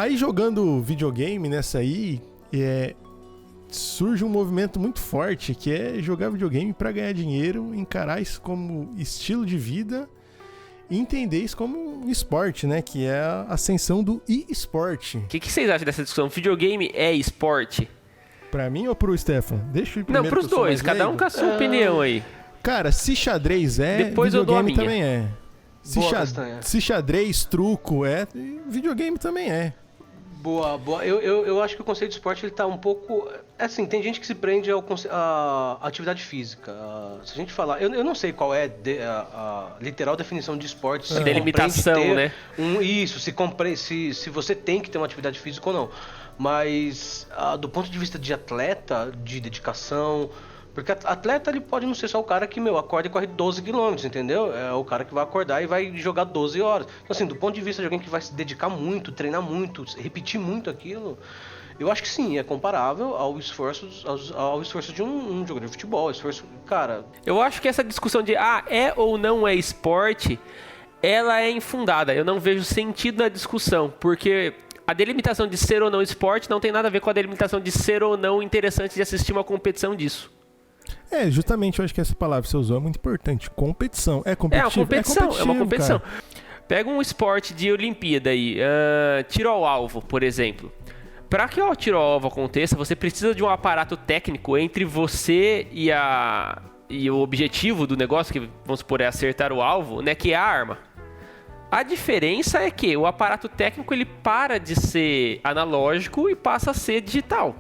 Aí jogando videogame nessa aí, surge um movimento muito forte, que é jogar videogame para ganhar dinheiro, encarar isso como estilo de vida e entender isso como um esporte, né? Que é a ascensão do e-sport. O que vocês acham dessa discussão? Videogame é esporte? Pra mim ou pro Stefan? Deixa eu ir primeiro. Não, pros dois, cada um com a sua opinião aí. Cara, se xadrez Depois eu dou a minha. também é. Se xadrez, truco videogame também é. Boa. Eu acho que o conceito de esporte ele tá um pouco... Assim, tem gente que se prende à atividade física. Se a gente falar... Eu não sei qual é a literal definição de esporte. A delimitação, né? Se você tem que ter uma atividade física ou não. Mas do ponto de vista de atleta, de dedicação... Porque atleta, ele pode não ser só o cara que, acorda e corre 12 km, entendeu? É o cara que vai acordar e vai jogar 12 horas. Então, assim, do ponto de vista de alguém que vai se dedicar muito, treinar muito, repetir muito aquilo, eu acho que sim, é comparável ao esforço de um jogador de futebol. Cara... Eu acho que essa discussão de é ou não é esporte, ela é infundada. Eu não vejo sentido na discussão, porque... A delimitação de ser ou não esporte não tem nada a ver com a delimitação de ser ou não interessante de assistir uma competição disso. Justamente, eu acho que essa palavra que você usou é muito importante. Competição. É competitivo? É uma competição. Cara. Pega um esporte de Olimpíada aí, tiro ao alvo, por exemplo. Para que o tiro ao alvo aconteça, você precisa de um aparato técnico entre você e o objetivo do negócio, que vamos supor é acertar o alvo, né, que é a arma. A diferença é que o aparato técnico ele para de ser analógico e passa a ser digital.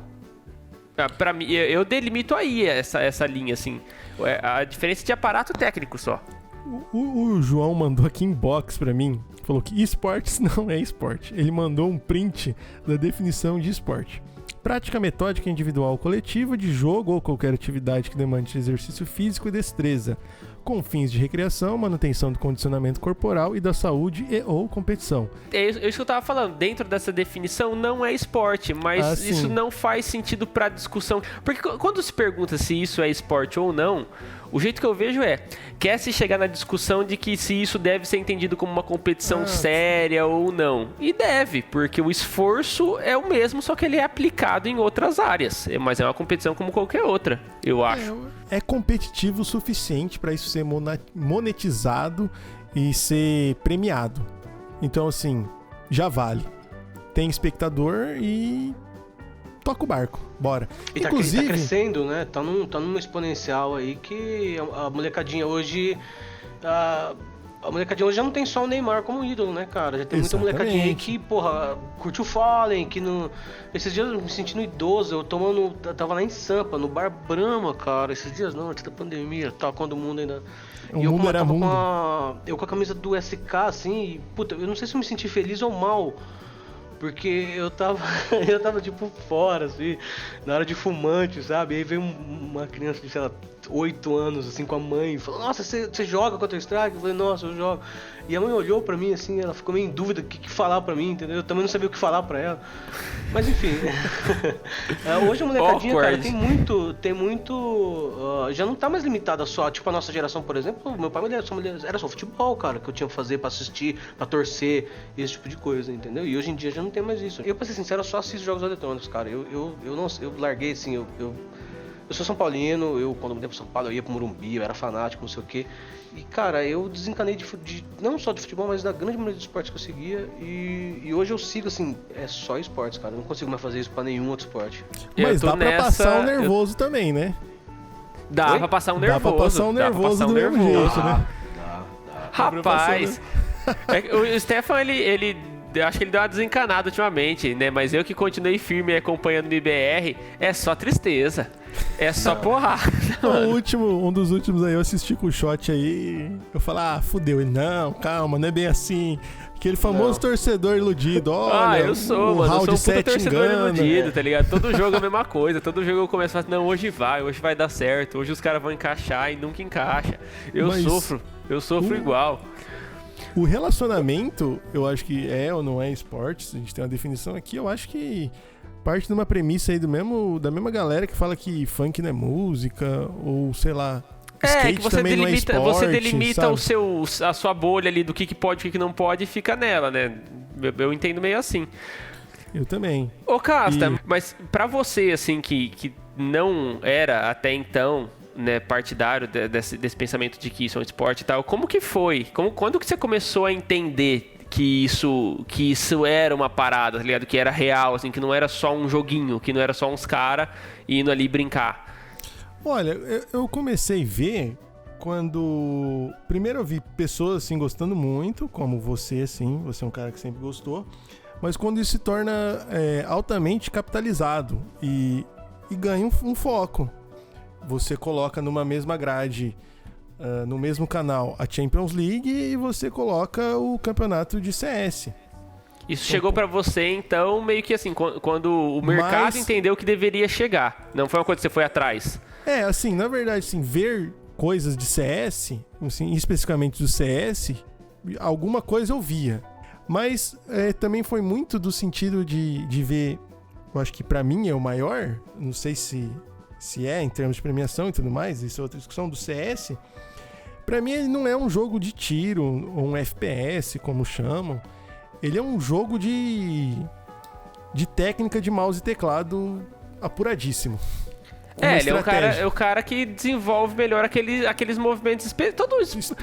Para mim, eu delimito aí essa linha, assim. A diferença de aparato técnico só. O João mandou aqui inbox pra mim, falou que esportes não é esporte. Ele mandou um print da definição de esporte. Prática metódica individual ou coletiva de jogo ou qualquer atividade que demande exercício físico e destreza, com fins de recreação, manutenção do condicionamento corporal e da saúde ou competição. É isso que eu tava falando. Dentro dessa definição não é esporte, mas isso não faz sentido pra discussão. Porque quando se pergunta se isso é esporte ou não, o jeito que eu vejo quer se chegar na discussão de que se isso deve ser entendido como uma competição séria ou não. E deve, porque o esforço é o mesmo, só que ele é aplicado em outras áreas. Mas é uma competição como qualquer outra, eu acho. É competitivo o suficiente para isso ser monetizado e ser premiado. Então, assim, já vale. Tem espectador e... toca o barco, bora. E inclusive, tá crescendo, né? Tá numa exponencial aí que a molecadinha hoje... A molecadinha hoje já não tem só o Neymar como ídolo, né, cara? Já tem muita molecadinha aí que, curte o Fallen, que não... Esses dias eu me sentindo idoso, eu tava lá em Sampa, no Bar Brahma, cara. Esses dias não, antes da pandemia, tá, quando o mundo ainda... Eu com a camisa do SK, assim, e, eu não sei se eu me senti feliz ou mal. Porque eu tava tipo fora, assim, na hora de fumante, sabe? Aí veio uma criança de, sei lá, 8 anos, assim, com a mãe, falou, nossa, você joga Counter-Strike? Eu falei, nossa, eu jogo. E a mãe olhou pra mim, assim, ela ficou meio em dúvida do que falar pra mim, entendeu? Eu também não sabia o que falar pra ela. Mas enfim, hoje a molecadinha, cara, tem muito... já não tá mais limitada só, tipo a nossa geração, por exemplo, meu pai era só futebol, cara, que eu tinha que fazer pra assistir, pra torcer, esse tipo de coisa, entendeu? E hoje em dia já não tem mais isso. Eu, pra ser sincero, eu só assisto jogos eletrônicos, cara. Eu larguei, assim, eu sou São Paulino, quando mudei pra São Paulo, eu ia pro Morumbi, eu era fanático, não sei o quê. E, cara, eu desencanei não só de futebol, mas da grande maioria dos esportes que eu seguia. E hoje eu sigo, assim, é só esportes, cara. Eu não consigo mais fazer isso pra nenhum outro esporte. Mas dá pra passar um nervoso também, né? Dá pra passar um nervoso. Dá pra passar um nervoso do mesmo jeito, né? Dá. Rapaz, o Stefan, ele acho que ele deu uma desencanada ultimamente, né? Mas eu que continuei firme acompanhando o IBR, é só tristeza. É só porrada. Um dos últimos aí, eu assisti com o shot aí. Eu falei, fudeu. Ele, não, calma, não é bem assim. Aquele famoso torcedor iludido. Olha, eu sou, mano. Eu sou um puta torcedor iludido, tá ligado? Todo jogo é a mesma coisa. Todo jogo eu começo a falar, não, hoje vai dar certo. Hoje os caras vão encaixar e nunca encaixa. Eu sofro igual. O relacionamento, eu acho que é ou não é esporte, a gente tem uma definição aqui, eu acho que parte de uma premissa aí da mesma galera que fala que funk não é música, ou sei lá, skate que você também não é esporte, você delimita sabe? a sua bolha ali do que pode e o que não pode e fica nela, né? Eu entendo meio assim. Eu também. Ô, Casta, mas pra você, assim, que não era até então, né, partidário desse pensamento de que isso é um esporte e tal, como que foi? Quando que você começou a entender que isso era uma parada, tá ligado? Que era real, assim, que não era só um joguinho, que não era só uns caras indo ali brincar? Olha, eu comecei a ver quando... Primeiro eu vi pessoas, assim, gostando muito, como você, assim, você é um cara que sempre gostou, mas quando isso se torna altamente capitalizado e ganha um foco. Você coloca numa mesma grade, no mesmo canal, a Champions League e você coloca o campeonato de CS. Isso chegou pra você, então, meio que assim, quando o mercado entendeu que deveria chegar. Não foi uma coisa que você foi atrás. Assim, na verdade, assim, ver coisas de CS, assim, especificamente do CS, alguma coisa eu via. Mas também foi muito do sentido de ver, eu acho que pra mim é o maior, não sei se em termos de premiação e tudo mais, isso é outra discussão, do CS. Pra mim ele não é um jogo de tiro, ou um FPS, como chamam. Ele é um jogo de técnica de mouse e teclado apuradíssimo. Ele é o cara que desenvolve melhor aqueles movimentos. Todo isso. Isso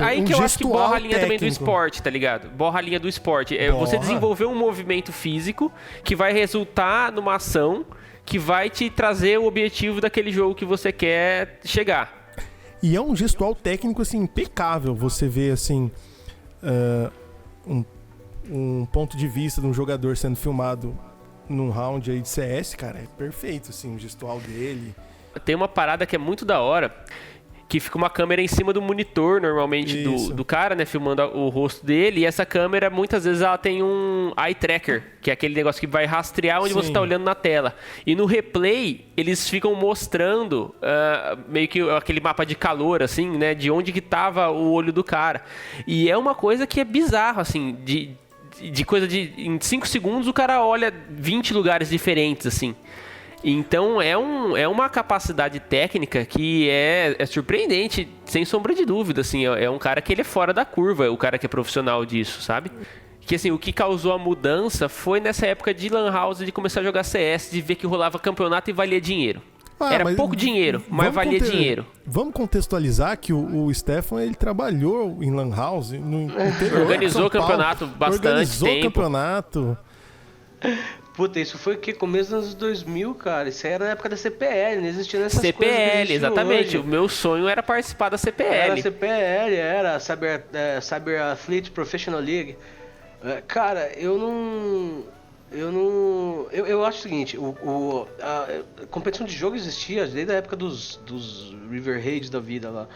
aí que eu acho que borra a linha também do esporte, tá ligado? Borra a linha do esporte. Você desenvolver um movimento físico que vai resultar numa ação que vai te trazer o objetivo daquele jogo que você quer chegar. E é um gestual técnico, assim, impecável. Você vê, assim, um ponto de vista de um jogador sendo filmado num round aí de CS, cara, é perfeito, assim, o gestual dele. Tem uma parada que é muito da hora, que fica uma câmera em cima do monitor, normalmente, do cara, né, filmando o rosto dele, e essa câmera, muitas vezes, ela tem um eye tracker, que é aquele negócio que vai rastrear onde você tá olhando na tela. E no replay, eles ficam mostrando meio que aquele mapa de calor, assim, né, de onde que tava o olho do cara. E é uma coisa que é bizarro, assim, de coisa de... Em 5 segundos, o cara olha 20 lugares diferentes, assim. Então é uma capacidade técnica que é surpreendente, sem sombra de dúvida, assim, é um cara que ele é fora da curva, o cara que é profissional disso, sabe? Que assim, o que causou a mudança foi nessa época de Lan House, de começar a jogar CS, de ver que rolava campeonato e valia dinheiro. Era pouco dinheiro, mas valia dinheiro. Vamos contextualizar que o Stefan, ele trabalhou em Lan House no interior. Organizou campeonato bastante tempo. Organizou campeonato. Puta, isso foi o que? Começo dos anos 2000, cara. Isso aí era na época da CPL, não existia nessas coisas. CPL, exatamente. Hoje. O meu sonho era participar da CPL. Era CPL, era Cyber Athlete Professional League. Cara, eu acho o seguinte, a competição de jogo existia desde a época dos River Raids da vida lá.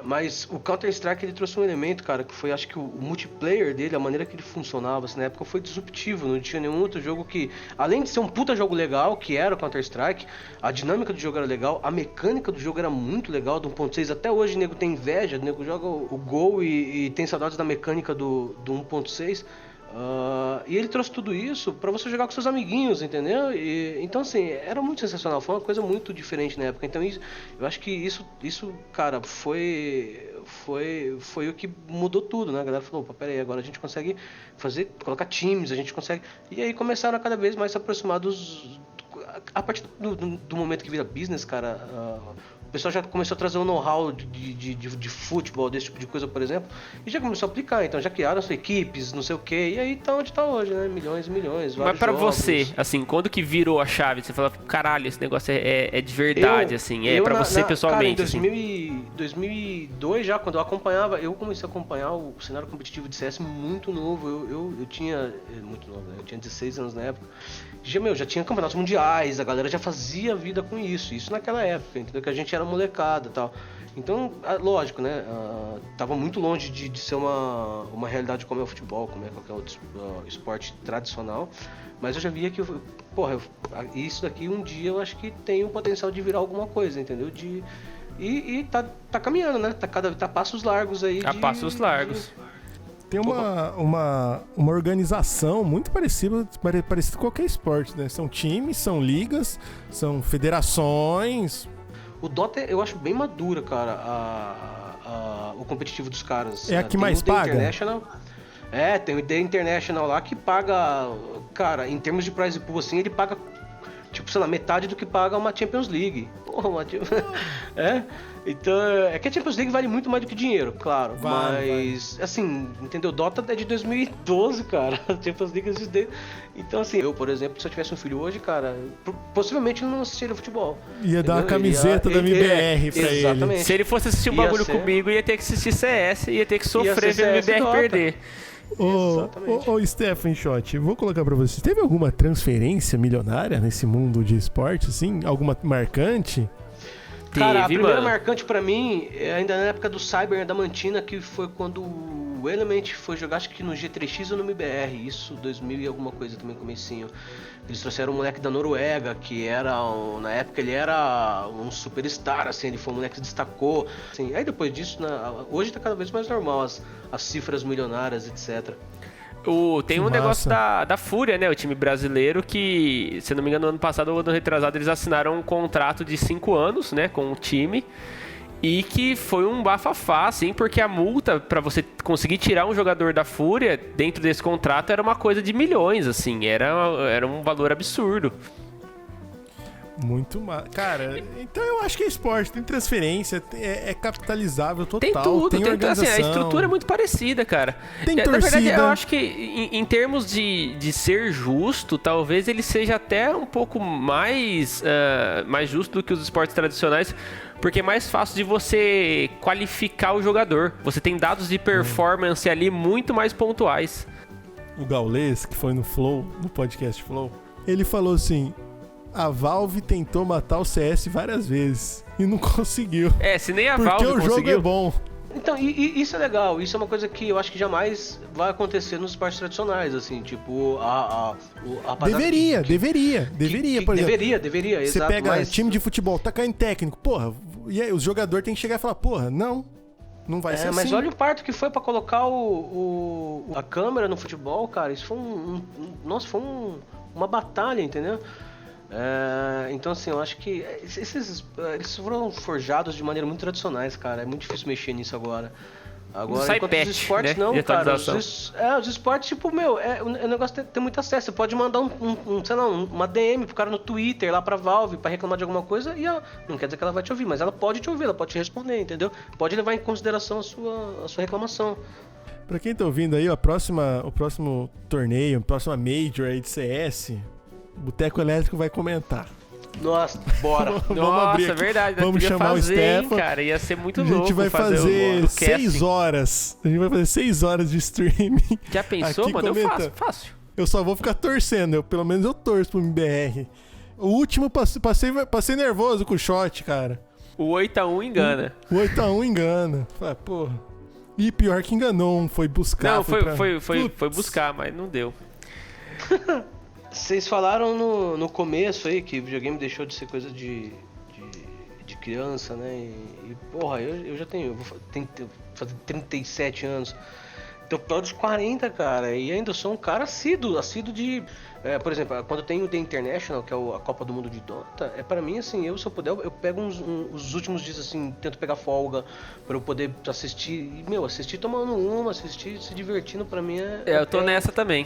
Mas o Counter-Strike, ele trouxe um elemento, cara, que foi, acho que o multiplayer dele, a maneira que ele funcionava assim, na época, foi disruptivo. Não tinha nenhum outro jogo que, além de ser um puta jogo legal, que era o Counter-Strike, a dinâmica do jogo era legal, a mecânica do jogo era muito legal, do 1.6. Até hoje o nego tem inveja, o nego joga o Gol e tem saudades da mecânica do 1.6. E ele trouxe tudo isso pra você jogar com seus amiguinhos, entendeu? Então, assim, era muito sensacional. Foi uma coisa muito diferente na época. Então, eu acho que isso, cara, foi o que mudou tudo, né? A galera falou, peraí, agora a gente consegue colocar times, a gente consegue... E aí começaram a cada vez mais se aproximar a partir do momento que vira business, cara... O pessoal já começou a trazer um know-how de futebol, desse tipo de coisa, por exemplo, e já começou a aplicar. Então já criaram as equipes, não sei o quê, e aí tá onde tá hoje, né? Milhões e milhões, vários Mas pra jogos. Você, assim, quando que virou a chave? Você fala, caralho, esse negócio é de verdade, assim, pra você pessoalmente. Cara, em 2002 já, quando eu comecei a acompanhar o cenário competitivo de CS muito novo. Eu tinha... Muito novo, né? Eu tinha 16 anos na época. Já tinha campeonatos mundiais, a galera já fazia vida com isso naquela época, entendeu? Que a gente era molecada e tal. Então, lógico, né? Tava muito longe de ser uma realidade como é o futebol, como é qualquer outro esporte tradicional. Mas eu já via que, isso daqui um dia eu acho que tem o potencial de virar alguma coisa, entendeu? E tá caminhando, né? Tá passos largos aí. Passos largos. Tem uma organização muito parecida com qualquer esporte, né? São times, são ligas, são federações. O Dota eu acho bem madura, cara, o competitivo dos caras. É a que mais paga? Tem o The International lá que paga, cara, em termos de prize pool, assim, ele paga, tipo, sei lá, metade do que paga uma Champions League. Porra, Então, é que a Champions League vale muito mais do que dinheiro, claro. Mas, assim, entendeu? Dota é de 2012, cara. A Champions League existe. Então, assim, eu, por exemplo, se eu tivesse um filho hoje, cara, possivelmente eu não assistiria futebol. Ia dar uma camiseta da MBR pra exatamente. ele. Se ele fosse assistir um bagulho comigo, ia ter que assistir CS, ia ter que sofrer vendo o MBR perder. Ô, Stephen Schott, vou colocar pra você. Teve alguma transferência milionária nesse mundo de esporte, assim? Alguma marcante? Cara, a primeira marcante pra mim, ainda na época do Cyber da Mantina, que foi quando o Element foi jogar, acho que no G3X ou no MBR, isso 2000 e alguma coisa também, comecinho. Eles trouxeram um moleque da Noruega, que era, na época ele era um superstar, assim, ele foi um moleque que se destacou. Assim, aí depois disso, hoje tá cada vez mais normal as cifras milionárias, etc. Tem um negócio da Fúria, né? O time brasileiro que, se não me engano, no ano passado ou ano retrasado, eles assinaram um contrato de 5 anos, né? Com o time. E que foi um bafafá, assim, porque a multa pra você conseguir tirar um jogador da Fúria dentro desse contrato era uma coisa de milhões, assim. Era um valor absurdo. Muito mal. Cara, então eu acho que é esporte, tem transferência, é capitalizável total. Tem tudo, tem organização. Assim, a estrutura é muito parecida, cara. Tem torcida. Na verdade, eu acho que em termos de ser justo, talvez ele seja até um pouco mais justo do que os esportes tradicionais, porque é mais fácil de você qualificar o jogador. Você tem dados de performance ali muito mais pontuais. O Gaules, que foi no Flow, no podcast Flow, ele falou assim: a Valve tentou matar o CS várias vezes e não conseguiu. Se nem a Valve conseguiu. Porque o jogo é bom. Então, e isso é legal, isso é uma coisa que eu acho que jamais vai acontecer nos esportes tradicionais, assim, tipo, Deveria, por exemplo. Deveria, Você exato. Pega time de futebol, tá caindo técnico, porra, e aí os jogadores têm que chegar e falar, porra, não vai ser assim. Mas olha o parto que foi pra colocar a câmera no futebol, cara, isso foi uma batalha, entendeu? Então, assim, eu acho que eles foram forjados de maneira muito tradicionais, cara. É muito difícil mexer nisso agora. Enquanto os esportes, né? não, cara. Os esportes, tipo, o negócio tem muito acesso. Você pode mandar uma DM pro cara no Twitter, lá pra Valve, pra reclamar de alguma coisa, e não quer dizer que ela vai te ouvir, mas ela pode te ouvir, ela pode te responder, entendeu? Pode levar em consideração a sua reclamação. Pra quem tá ouvindo aí, o próximo torneio, a próxima Major aí de CS, o Boteco Elétrico vai comentar. Nossa, bora. Nossa, verdade. Vamos chamar o Stefan, cara. Ia ser muito louco. A gente vai fazer 6 horas. A gente vai fazer 6 horas de streaming. Já pensou, mano? Eu faço, fácil. Eu só vou ficar torcendo. Pelo menos eu torço pro MBR. O último, passei nervoso com o shot, cara. O 8x1 engana. O 8x1 engana. Porra. E pior que enganou, foi buscar. Não, foi buscar, mas não deu. Vocês falaram no começo aí que videogame deixou de ser coisa de criança, né? E porra, eu já tenho, vou fazer 37 anos. Então, para os 40, cara, e ainda sou um cara assíduo de... por exemplo, quando eu tenho o The International, que é a Copa do Mundo de Dota, para mim, assim, se eu puder, eu pego os últimos dias, assim, tento pegar folga para eu poder assistir, assistir tomando assistir se divertindo, para mim eu tô nessa também.